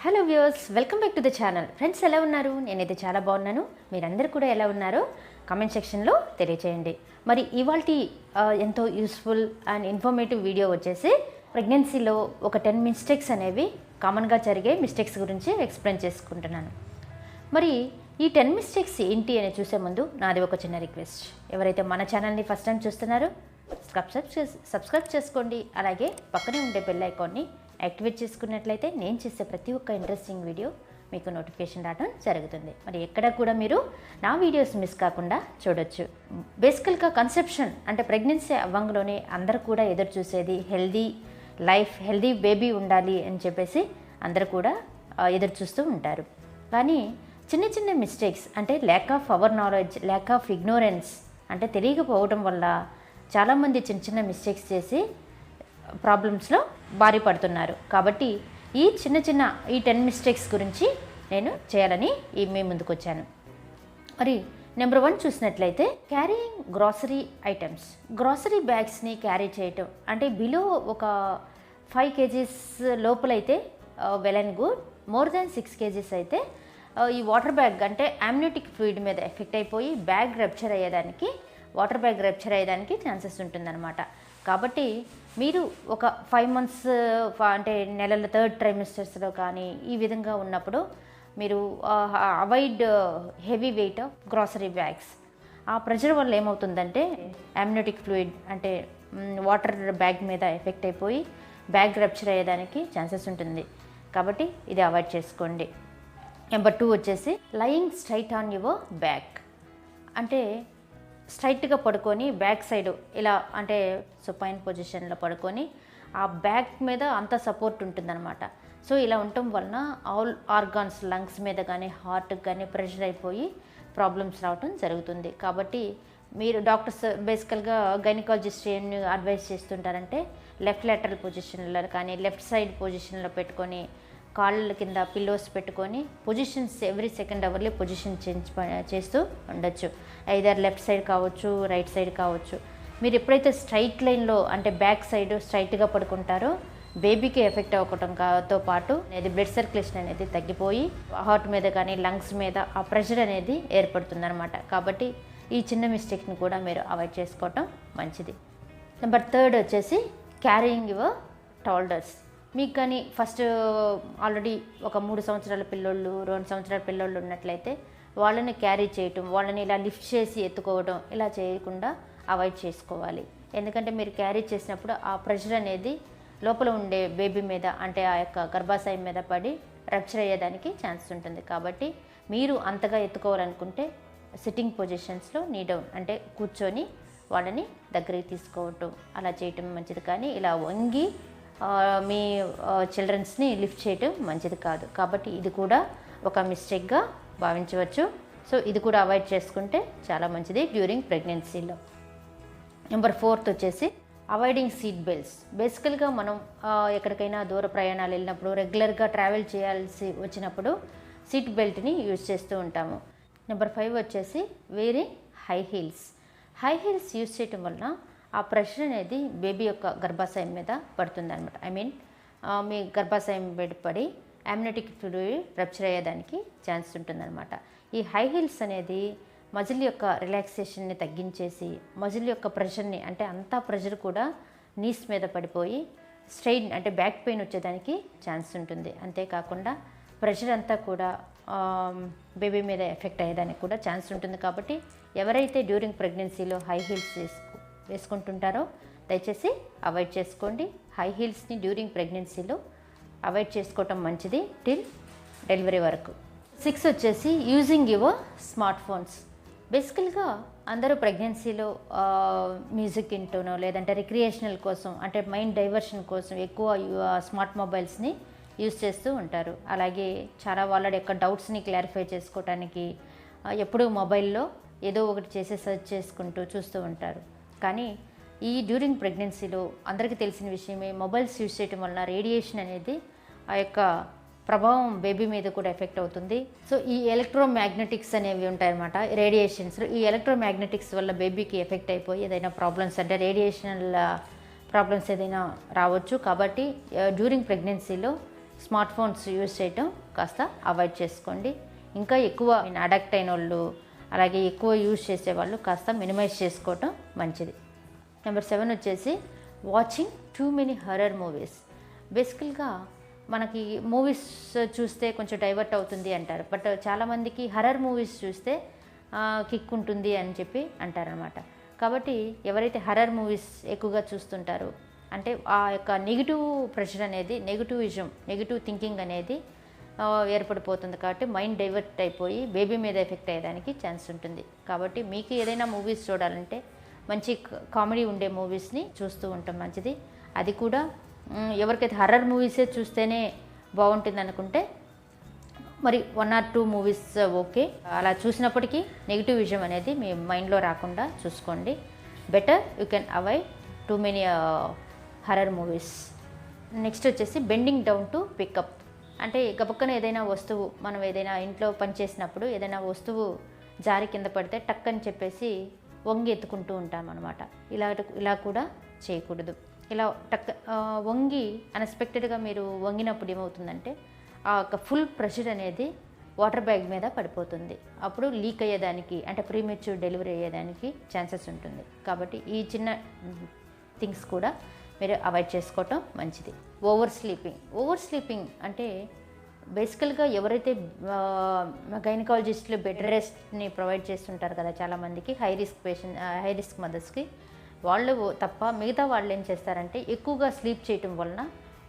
Hello viewers, welcome back to the channel. Friends, ఎలా ఉన్నారు? నేనైతే చాలా బాగున్నాను. మీరందరూ కూడా ఎలా ఉన్నారో కామెంట్ సెక్షన్లో తెలియచేయండి. మరి ఇవాల్టి ఎంతో యూస్ఫుల్ అండ్ ఇన్ఫర్మేటివ్ వీడియో వచ్చేసి ప్రెగ్నెన్సీలో ఒక 10 మిస్టేక్స్ అనేవి కామన్గా జరిగే మిస్టేక్స్ గురించి ఎక్స్ప్లెయిన్ చేసుకుంటున్నాను. మరి ఈ 10 మిస్టేక్స్ ఏంటి అని చూసే ముందు నాది ఒక చిన్న రిక్వెస్ట్. ఎవరైతే మన ఛానల్ని ఫస్ట్ టైం చూస్తున్నారో సబ్స్క్రైబ్ చేసుకోండి. అలాగే పక్కనే ఉండే బెల్ ఐకాన్ని యాక్టివేట్ చేసుకున్నట్లయితే నేను చేసే ప్రతి ఒక్క ఇంట్రెస్టింగ్ వీడియో మీకు నోటిఫికేషన్ రావడం జరుగుతుంది. మరి ఎక్కడ కూడా మీరు నా వీడియోస్ మిస్ కాకుండా చూడొచ్చు. బేసికల్గా కన్సెప్షన్ అంటే ప్రెగ్నెన్సీ అవ్వంలోనే అందరూ కూడా ఎదురు చూసేది హెల్దీ లైఫ్, హెల్దీ బేబీ ఉండాలి అని చెప్పేసి అందరూ కూడా ఎదురు చూస్తూ ఉంటారు. కానీ చిన్న చిన్న మిస్టేక్స్ అంటే lack of our knowledge, lack of ignorance అంటే తెలియకపోవడం వల్ల చాలామంది చిన్న చిన్న మిస్టేక్స్ చేసి ప్రాబ్లమ్స్లో బారిపడుతున్నారు. కాబట్టి ఈ ఈ 10 మిస్టేక్స్ గురించి నేను చేయాలని మీ ముందుకు వచ్చాను. మరి నెంబర్ 1 చూసినట్లయితే క్యారీయింగ్ గ్రాసరీ ఐటమ్స్. గ్రాసరీ బ్యాగ్స్ని క్యారీ చేయటం అంటే బిలో ఒక 5 kgs లోపలైతే well and good. More than 6 kgs అయితే ఈ వాటర్ బ్యాగ్ అంటే అమ్నియోటిక్ ఫ్లూయిడ్ మీద ఎఫెక్ట్ అయిపోయి బ్యాగ్ రప్చర్ అయ్యేదానికి, వాటర్ బ్యాగ్ రప్చర్ అయ్యేదానికి ఛాన్సెస్ ఉంటుందన్నమాట. కాబట్టి మీరు ఒక 5 months అంటే నెలల 3rd trimestersలో కానీ ఈ విధంగా ఉన్నప్పుడు మీరు avoid heavy weight of grocery bags. ఆ ప్రెషర్ వల్ల ఏమవుతుందంటే అమ్నియోటిక్ ఫ్లూయిడ్ అంటే వాటర్ బ్యాగ్ మీద ఎఫెక్ట్ అయిపోయి బ్యాగ్ రప్చర్ అయ్యేదానికి ఛాన్సెస్ ఉంటుంది. కాబట్టి ఇది అవాయిడ్ చేసుకోండి. నెంబర్ 2 వచ్చేసి lying straight on your back. అంటే స్ట్రైట్గా పడుకొని బ్యాక్ సైడ్ ఇలా అంటే సుపైన్ పొజిషన్లో పడుకొని ఆ బ్యాక్ మీద అంత సపోర్ట్ ఉంటుందన్నమాట. సో ఇలా ఉండటం వలన ఆల్ ఆర్గాన్స్, లంగ్స్ మీద కానీ హార్ట్కి కానీ ప్రెషర్ అయిపోయి ప్రాబ్లమ్స్ రావటం జరుగుతుంది. కాబట్టి మీరు డాక్టర్స్ బేసికల్గా గైనకాలజిస్ట్ ఏం అడ్వైస్ చేస్తుంటారంటే లెఫ్ట్ లాటరల్ పొజిషన్లో కానీ లెఫ్ట్ సైడ్ పొజిషన్లో పెట్టుకొని కాళ్ళ కింద పిల్లోస్ పెట్టుకొని positions every second hourly position change చేస్తూ ఉండొచ్చు. ఐదర్ లెఫ్ట్ సైడ్ కావచ్చు, రైట్ సైడ్ కావచ్చు. మీరు ఎప్పుడైతే స్ట్రైట్ లైన్లో అంటే బ్యాక్ సైడ్ స్ట్రైట్గా పడుకుంటారో బేబీకి ఎఫెక్ట్ అవ్వడంతో పాటు అనేది బ్లడ్ సర్క్యులేషన్ అనేది తగ్గిపోయి హార్ట్ మీద కానీ లంగ్స్ మీద ఆ ప్రెషర్ అనేది ఏర్పడుతుందన్నమాట. కాబట్టి ఈ చిన్న మిస్టేక్ని కూడా మీరు అవాయిడ్ చేసుకోవటం మంచిది. నెంబర్ 3 వచ్చేసి క్యారీయింగ్ యువర్ టోల్డర్స్. మీకు కానీ ఫస్ట్ ఆల్రెడీ ఒక 3 సంవత్సరాల పిల్లోళ్ళు, 2 సంవత్సరాల పిల్లోళ్ళు ఉన్నట్లయితే వాళ్ళని క్యారీ చేయటం, వాళ్ళని ఇలా లిఫ్ట్ చేసి ఎత్తుకోవడం ఇలా చేయకుండా అవాయిడ్ చేసుకోవాలి. ఎందుకంటే మీరు క్యారీ చేసినప్పుడు ఆ ప్రెషర్ అనేది లోపల ఉండే బేబీ మీద అంటే ఆ యొక్క గర్భాశయం మీద పడి రప్చర్ అయ్యేదానికి ఛాన్స్ ఉంటుంది. కాబట్టి మీరు అంతగా ఎత్తుకోవాలనుకుంటే సిట్టింగ్ పొజిషన్స్లో నీ డౌన్ అంటే కూర్చొని వాళ్ళని దగ్గరికి తీసుకోవటం అలా చేయటం మంచిది. కానీ ఇలా వంగి మీ చిల్డ్రన్స్ని లిఫ్ట్ చేయటం మంచిది కాదు. కాబట్టి ఇది కూడా ఒక మిస్టేక్గా భావించవచ్చు. సో ఇది కూడా అవాయిడ్ చేసుకుంటే చాలా మంచిది డ్యూరింగ్ ప్రెగ్నెన్సీలో. నెంబర్ 4 వచ్చేసి అవాయిడింగ్ సీట్ బెల్ట్స్. బేసికల్గా మనం ఎక్కడికైనా దూర ప్రయాణాలు వెళ్ళినప్పుడు, రెగ్యులర్గా ట్రావెల్ చేయాల్సి వచ్చినప్పుడు సీట్ బెల్ట్ని యూజ్ చేస్తూ ఉంటాము. నెంబర్ 5 వచ్చేసి wearing high heels. High heels use చేయటం వలన ఆ ప్రెషర్ అనేది బేబీ యొక్క గర్భాశయం మీద పడుతుందన్నమాట. మీ గర్భాశయం మీద పడి అమ్నియోటిక్ ఫ్లూయిడ్ రప్చర్ అయ్యేదానికి ఛాన్స్ ఉంటుందన్నమాట. ఈ హై హీల్స్ అనేది మజిల్ యొక్క రిలాక్సేషన్ని తగ్గించేసి మజిల్ యొక్క ప్రెషర్ని అంటే అంతా ప్రెషర్ కూడా నీస్ మీద పడిపోయి స్ట్రెయిన్ అంటే బ్యాక్ పెయిన్ వచ్చేదానికి ఛాన్స్ ఉంటుంది. అంతేకాకుండా ప్రెషర్ అంతా కూడా బేబీ మీద ఎఫెక్ట్ అయ్యేదానికి కూడా ఛాన్స్ ఉంటుంది. కాబట్టి ఎవరైతే డ్యూరింగ్ ప్రెగ్నెన్సీలో హై హీల్స్ వేసుకుంటుంటారో దయచేసి అవాయిడ్ చేసుకోండి. హై హీల్స్ని డ్యూరింగ్ ప్రెగ్నెన్సీలో అవాయిడ్ చేసుకోవటం మంచిది టిల్ డెలివరీ వరకు. 6 వచ్చేసి యూజింగ్ యువర్ స్మార్ట్ ఫోన్స్. బేసికల్గా అందరూ ప్రెగ్నెన్సీలో మ్యూజిక్ వింటూనో లేదంటే రిక్రియేషనల్ కోసం అంటే మైండ్ డైవర్షన్ కోసం ఎక్కువ స్మార్ట్ మొబైల్స్ని యూజ్ చేస్తూ ఉంటారు. అలాగే చాలా వాళ్ళ యొక్క డౌట్స్ని క్లారిఫై చేసుకోవటానికి ఎప్పుడూ మొబైల్లో ఏదో ఒకటి చేసి సెర్చ్ చేసుకుంటూ చూస్తూ ఉంటారు. కానీ ఈ డ్యూరింగ్ ప్రెగ్నెన్సీలో అందరికీ తెలిసిన విషయమే, మొబైల్స్ యూజ్ చేయడం వలన రేడియేషన్ అనేది ఆ యొక్క ప్రభావం బేబీ మీద కూడా ఎఫెక్ట్ అవుతుంది. సో ఈ ఎలక్ట్రోమాగ్నెటిక్స్ అనేవి ఉంటాయన్నమాట రేడియేషన్స్. ఈ ఎలక్ట్రోమాగ్నెటిక్స్ వల్ల బేబీకి ఎఫెక్ట్ అయిపోయి ఏదైనా ప్రాబ్లమ్స్ అంటే రేడియేషనల్ ప్రాబ్లమ్స్ ఏదైనా రావచ్చు. కాబట్టి డ్యూరింగ్ ప్రెగ్నెన్సీలో స్మార్ట్ ఫోన్స్ యూజ్ చేయటం కాస్త అవాయిడ్ చేసుకోండి. ఇంకా ఎక్కువ అడక్ట్ అయిన వాళ్ళు, అలాగే ఎక్కువ యూజ్ చేసేవాళ్ళు కాస్త మినిమైజ్ చేసుకోవటం మంచిది. నెంబర్ 7 వచ్చేసి watching too many horror movies. బేసికల్గా మనకి మూవీస్ చూస్తే కొంచెం డైవర్ట్ అవుతుంది అంటారు, బట్ చాలామందికి హర్రర్ మూవీస్ చూస్తే కిక్ ఉంటుంది అని చెప్పి అంటారనమాట. కాబట్టి ఎవరైతే హర్రర్ మూవీస్ ఎక్కువగా చూస్తుంటారో, అంటే ఆ యొక్క నెగిటివ్ ప్రెషర్ అనేది, నెగిటివ్ థింకింగ్ అనేది ఏర్పడిపోతుంది. కాబట్టి మైండ్ డైవర్ట్ అయిపోయి బేబీ మీద ఎఫెక్ట్ అయ్యేదానికి ఛాన్స్ ఉంటుంది. కాబట్టి మీకు ఏదైనా మూవీస్ చూడాలంటే మంచి కామెడీ ఉండే మూవీస్ని చూస్తూ ఉంటాం మంచిది. అది కూడా ఎవరికైతే హర్రర్ మూవీసే చూస్తేనే బాగుంటుంది అనుకుంటే మరి 1 or 2 మూవీస్ ఓకే. అలా చూసినప్పటికీ నెగిటివ్ విజయం అనేది మీ మైండ్లో రాకుండా చూసుకోండి. Better you can avoid too many horror movies. Next వచ్చేసి బెండింగ్ డౌన్ టు పికప్. అంటే గబక్కన ఏదైనా వస్తువు, మనం ఏదైనా ఇంట్లో పనిచేసినప్పుడు ఏదైనా వస్తువు జారి కింద పడితే టక్ అని చెప్పేసి వంగి ఎత్తుకుంటూ ఉంటాం అనమాట. ఇలా కూడా చేయకూడదు. ఇలా వంగి అన్ఎక్స్పెక్టెడ్గా మీరు వంగినప్పుడు ఏమవుతుందంటే ఆ యొక్క ఫుల్ ప్రెషర్ అనేది వాటర్ బ్యాగ్ మీద పడిపోతుంది. అప్పుడు లీక్ అయ్యేదానికి, అంటే ప్రీమెచ్యూర్ డెలివరీ అయ్యేదానికి ఛాన్సెస్ ఉంటుంది. కాబట్టి ఈ చిన్న థింగ్స్ కూడా మీరు అవాయిడ్ చేసుకోవటం మంచిది. ఓవర్ స్లీపింగ్ అంటే బేసికల్గా ఎవరైతే గైనకాలజిస్టులు బెడ్ రెస్ట్ని ప్రొవైడ్ చేస్తుంటారు కదా చాలామందికి, హై రిస్క్ మదర్స్కి, వాళ్ళు తప్ప మిగతా వాళ్ళు ఏం చేస్తారంటే ఎక్కువగా స్లీప్ చేయటం వలన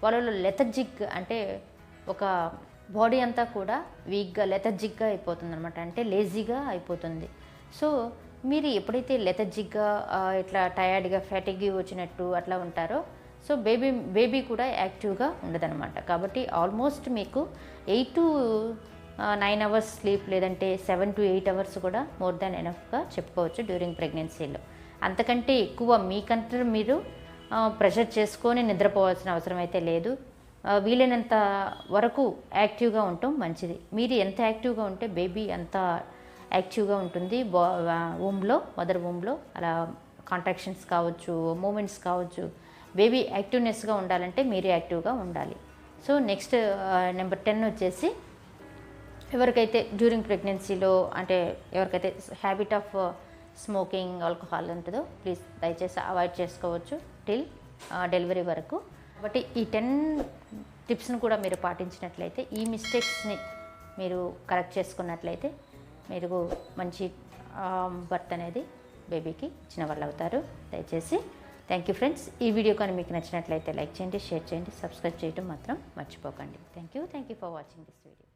వాళ్ళలో లెథర్జిక్, అంటే ఒక బాడీ అంతా కూడా వీక్గా లెథర్జిక్గా అయిపోతుంది అనమాట. అంటే లేజీగా అయిపోతుంది. సో మీరు ఎప్పుడైతే లెథర్జిక్గా ఇట్లా టయర్డ్గా ఫ్యాటిగ్గా వచ్చినట్టు అట్లా ఉంటారో, సో బేబీ కూడా యాక్టివ్గా ఉండదన్నమాట. కాబట్టి ఆల్మోస్ట్ మీకు 8 to 9 hours స్లీప్, లేదంటే 7 to 8 hours కూడా మోర్ దాన్ ఎనఫ్గా చెప్పుకోవచ్చు డ్యూరింగ్ ప్రెగ్నెన్సీలో. అంతకంటే ఎక్కువ మీకంటే మీరు ప్రెషర్ చేసుకొని నిద్రపోవాల్సిన అవసరం అయితే లేదు. వీలైనంత వరకు యాక్టివ్గా ఉండటం మంచిది. మీరు ఎంత యాక్టివ్గా ఉంటే బేబీ అంత యాక్టివ్గా ఉంటుంది మదర్ వూమ్లో. అలా కాంట్రాక్షన్స్ కావచ్చు, మూమెంట్స్ కావచ్చు, బేబీ యాక్టివ్నెస్గా ఉండాలంటే మీరు యాక్టివ్గా ఉండాలి. సో నెక్స్ట్ నెంబర్ 10 వచ్చేసి ఎవరికైతే డ్యూరింగ్ ప్రెగ్నెన్సీలో, అంటే ఎవరికైతే హ్యాబిట్ ఆఫ్ స్మోకింగ్, ఆల్కహాల్ ఉంటుందో ప్లీజ్ దయచేసి అవాయిడ్ చేసుకోవచ్చు టిల్ డెలివరీ వరకు. కాబట్టి ఈ 10 టిప్స్ని కూడా మీరు పాటించినట్లయితే, ఈ మిస్టేక్స్ని మీరు కరెక్ట్ చేసుకున్నట్లయితే మీరు మంచి బర్త్ అనేది బేబీకి ఇచ్చిన వాళ్ళు అవుతారు. దయచేసి థ్యాంక్ యూ ఫ్రెండ్స్. ఈ వీడియో కానీ మీకు నచ్చినట్లయితే లైక్ చేయండి, షేర్ చేయండి, సబ్స్క్రైబ్ చేయడం మాత్రం మర్చిపోకండి. Thank you for watching this video.